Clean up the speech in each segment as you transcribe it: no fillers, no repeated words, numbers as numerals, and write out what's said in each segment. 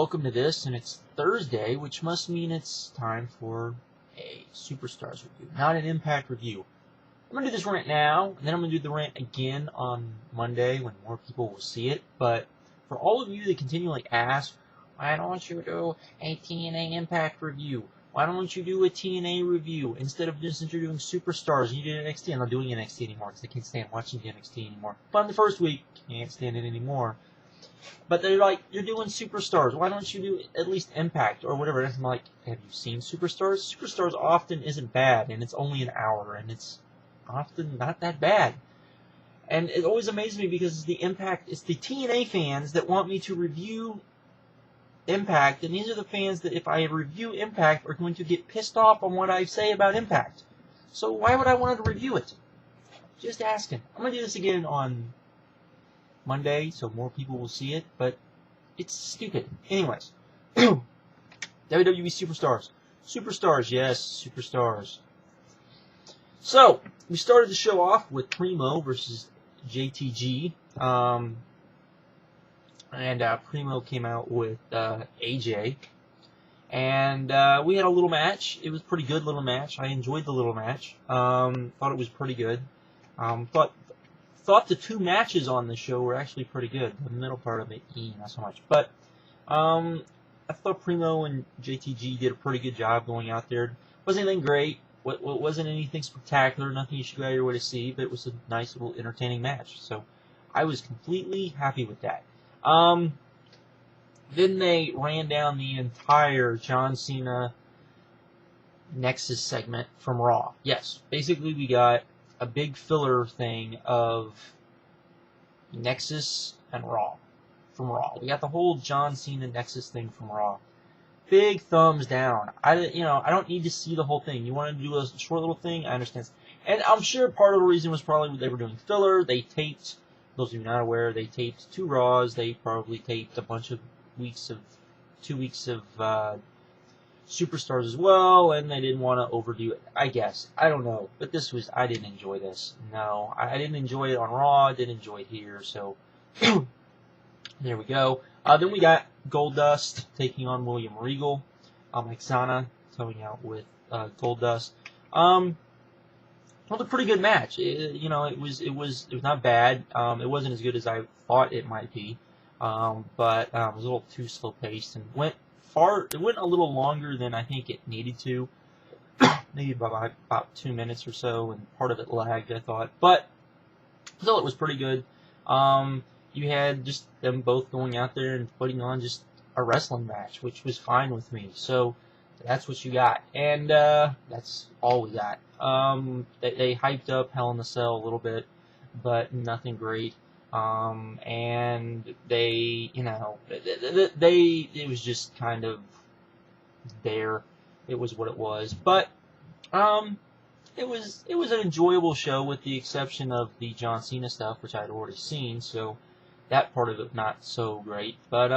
welcome to this, and it's Thursday, which must mean it's time for a Superstars review, not an Impact review. I'm going to do this rant now, and then I'm going to do the rant again on Monday when more people will see it, but for all of you that continually ask, why don't you do a TNA Impact review? Why don't you do a TNA review instead of just since you're doing Superstars and you did NXT? I'm not doing NXT anymore because I can't stand watching NXT anymore. But in the first week, can't stand it anymore. But they're like, you're doing Superstars. Why don't you do at least Impact or whatever? And I'm like, have you seen Superstars? Superstars often isn't bad, and it's only an hour, and it's often not that bad. And it always amazes me because it's the TNA fans that want me to review Impact, and these are the fans that if I review Impact are going to get pissed off on what I say about Impact. So why would I want to review it? Just asking. I'm going to do this again on Monday, so more people will see it, but it's stupid. Anyways, WWE Superstars. Superstars, yes, Superstars. So, we started the show off with Primo versus JTG. And Primo came out with AJ. And we had a little match. It was a pretty good little match. I enjoyed the little match. Thought it was pretty good. Thought the two matches on the show were actually pretty good. The middle part of it, not so much. But I thought Primo and JTG did a pretty good job going out there. Wasn't anything great. Wasn't anything spectacular. Nothing you should go out of your way to see. But it was a nice little entertaining match. So I was completely happy with that. Then they ran down the entire John Cena Nexus segment from Raw. Yes, basically we got a big filler thing of Nexus and Raw from Raw. We got the whole John Cena Nexus thing from Raw. Big thumbs down. I don't need to see the whole thing. You want to do a short little thing? I understand. And I'm sure part of the reason was probably they were doing filler. They taped, those of you not aware, they taped 2 Raws. They probably taped a bunch of 2 weeks of Superstars as well, and they didn't want to overdo it, I guess. I don't know, but I didn't enjoy this. No, I didn't enjoy it on Raw, I didn't enjoy it here, so there we go. Then we got Goldust taking on William Regal. Exana coming out with Goldust. It was a pretty good match. It was not bad. It wasn't as good as I thought it might be, but it was a little too slow paced and went a little longer than I think it needed to. Maybe about 2 minutes or so, and part of it lagged, I thought. But still, it was pretty good. You had just them both going out there and putting on just a wrestling match, which was fine with me. So that's what you got, and that's all we got. They hyped up Hell in a Cell a little bit, but nothing great. And it was just kind of there. It was what it was, but it was an enjoyable show with the exception of the John Cena stuff, which I'd already seen, so that part of it not so great. But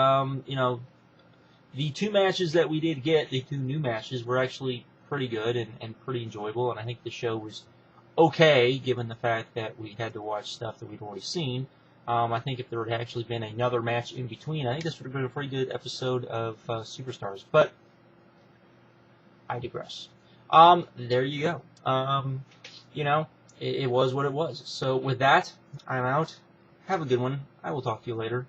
the 2 matches that we did get, the 2 new matches, were actually pretty good and pretty enjoyable, and I think the show was okay, given the fact that we had to watch stuff that we'd already seen. I think if there had actually been another match in between, I think this would have been a pretty good episode of Superstars. But I digress. There you go. It was what it was. So with that, I'm out. Have a good one. I will talk to you later.